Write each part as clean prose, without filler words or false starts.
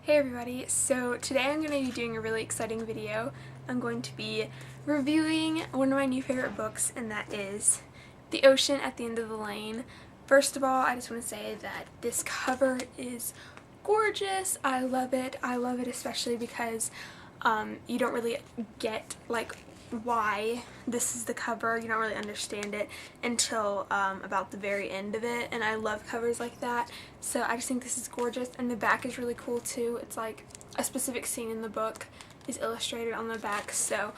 Hey everybody, so today I'm going to be doing a really exciting video. I'm going to be reviewing one of my new favorite books, and that is The Ocean at the End of the Lane. First of all, I just want to say that this cover is gorgeous. I love it. I love it especially because you don't really get why this is the cover. You don't really understand it until about the very end of it, and I love covers like that, so I just think this is gorgeous. And the back is really cool too. It's like a specific scene in the book is illustrated on the back, so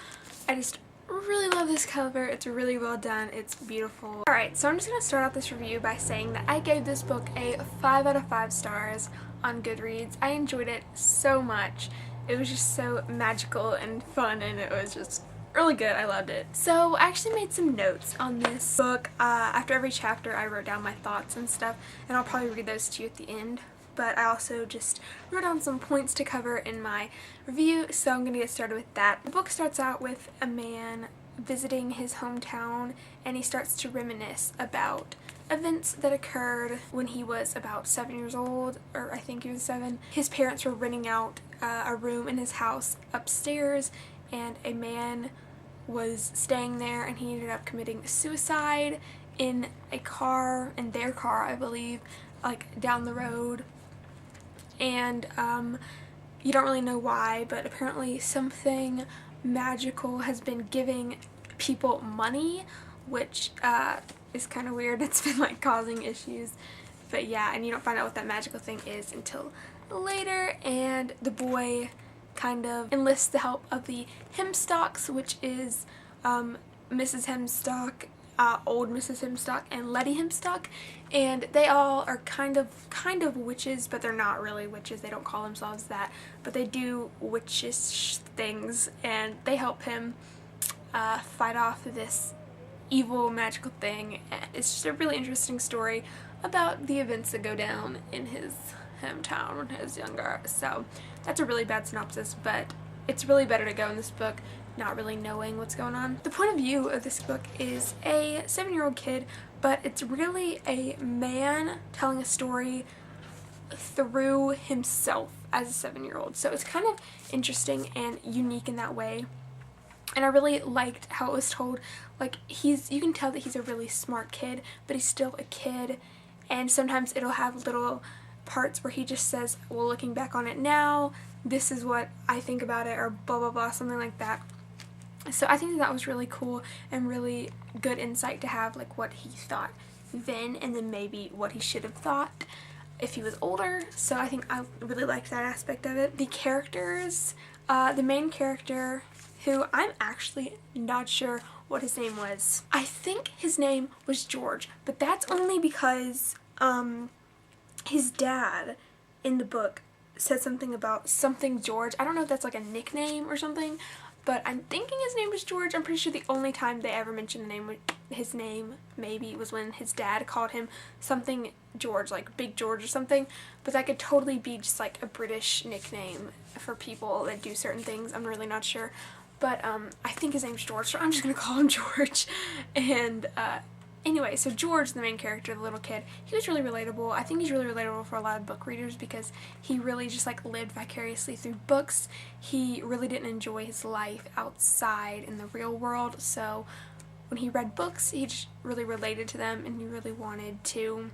I just really love this cover. It's really well done. It's beautiful. Alright, so I'm just going to start out this review by saying that I gave this book a 5 out of 5 stars on Goodreads. I enjoyed it so much. It was just so magical and fun, and it was just really good. I loved it. So I actually made some notes on this book. After every chapter I wrote down my thoughts and stuff, and I'll probably read those to you at the end. But I also just wrote down some points to cover in my review, so I'm going to get started with that. The book starts out with a man visiting his hometown, and he starts to reminisce about events that occurred when he was about 7 years old, or I think he was 7. His parents were renting out a room in his house upstairs, and a man was staying there, and he ended up committing suicide in a car, in their car I believe, like down the road. And you don't really know why, but apparently something magical has been giving people money, which is kind of weird. It's been like causing issues, but yeah, and you don't find out what that magical thing is until later. And the boy kind of enlists the help of the Hemstocks, which is Mrs. Hemstock, old Mrs. Hemstock, and Letty Hemstock, and they all are kind of witches, but they're not really witches. They don't call themselves that, but they do witchish things, and they help him fight off this evil magical thing. It's just a really interesting story about the events that go down in his hometown when he was younger. So that's a really bad synopsis, but it's really better to go in this book not really knowing what's going on. The point of view of this book is a 7-year-old kid, but it's really a man telling a story through himself as a 7-year-old. So it's kind of interesting and unique in that way. And I really liked how it was told. Like, you can tell that he's a really smart kid, but he's still a kid, and sometimes it'll have little parts where he just says, well, looking back on it now, this is what I think about it, or blah blah blah, something like that. So I think that was really cool and really good insight to have, like what he thought then, and then maybe what he should have thought if he was older. So I think I really liked that aspect of it. The characters, the main character, who I'm actually not sure what his name was. I think his name was George, but that's only because his dad in the book said something about something George. I don't know if that's like a nickname or something, but I'm thinking his name was George. I'm pretty sure the only time they ever mentioned his name maybe was when his dad called him something George, like Big George or something, but that could totally be just like a British nickname for people that do certain things. I'm really not sure, but I think his name's George, so I'm just gonna call him George. And anyway, so George, the main character, the little kid, he was really relatable. I think he's really relatable for a lot of book readers because he really just like lived vicariously through books. He really didn't enjoy his life outside in the real world, so when he read books, he just really related to them, and he really wanted to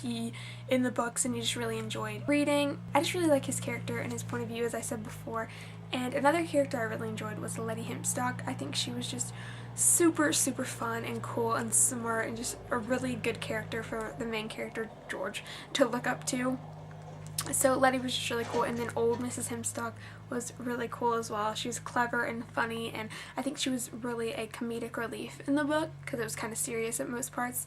be in the books, and he just really enjoyed reading. I just really like his character and his point of view, as I said before. And another character I really enjoyed was Letty Hemstock. I think she was just super fun and cool and smart, and just a really good character for the main character George to look up to. So Letty was just really cool, and then old Mrs. Hemstock was really cool as well. She was clever and funny, and I think she was really a comedic relief in the book because it was kind of serious at most parts,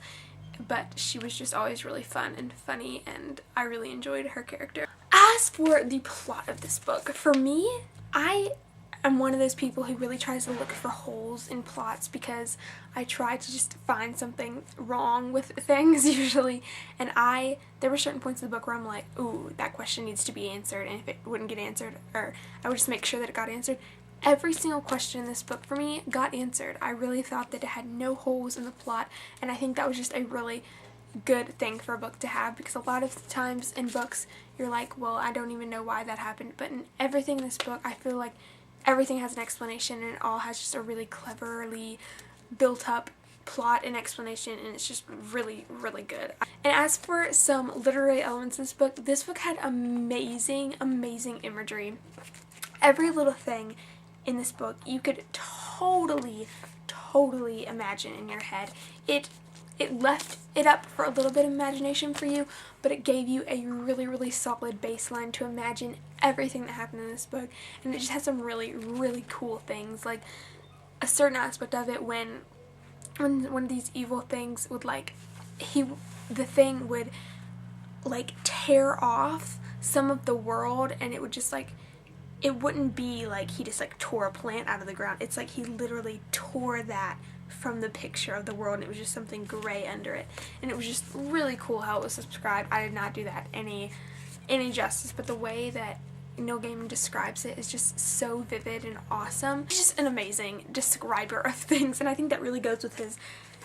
but she was just always really fun and funny, and I really enjoyed her character. As for the plot of this book, for me, I'm one of those people who really tries to look for holes in plots because I try to just find something wrong with things usually, and there were certain points in the book where I'm like, ooh, that question needs to be answered, and if it wouldn't get answered, or I would just make sure that it got answered. Every single question in this book for me got answered. I really thought that it had no holes in the plot, and I think that was just a really good thing for a book to have, because a lot of times in books you're like, well, I don't even know why that happened, but in everything in this book I feel like everything has an explanation, and it all has just a really cleverly built up plot and explanation, and it's just really, really good. And as for some literary elements in this book had amazing, amazing imagery. Every little thing in this book you could totally imagine in your head. It left it up for a little bit of imagination for you, but it gave you a really, really solid baseline to imagine everything that happened in this book. And it just has some really, really cool things, like a certain aspect of it when one of these evil things would the thing would like tear off some of the world, and it would just like, it wouldn't be like he just like tore a plant out of the ground. It's like he literally tore that from the picture of the world, and it was just something gray under it. And it was just really cool how it was described. I did not do that any justice, but the way that Neil Gaiman describes it is just so vivid and awesome. He's just an amazing describer of things, and I think that really goes with his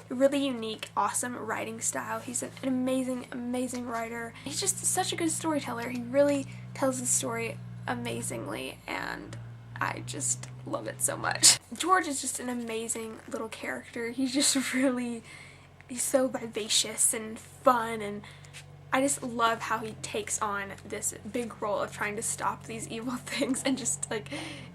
really unique, awesome writing style. He's an amazing, amazing writer. He's just such a good storyteller. He really tells the story amazingly, and I just love it so much. George is just an amazing little character. He's just really, he's so vivacious and fun, and I just love how he takes on this big role of trying to stop these evil things, and just like,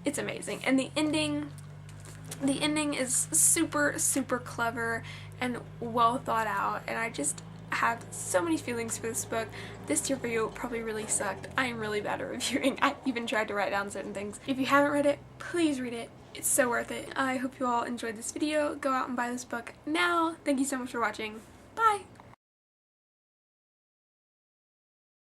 it's amazing. And the ending is super, super clever and well thought out, and I just have so many feelings for this book. This review probably really sucked. I am really bad at reviewing. I even tried to write down certain things. If you haven't read it, please read it. It's so worth it. I hope you all enjoyed this video. Go out and buy this book now. Thank you so much for watching.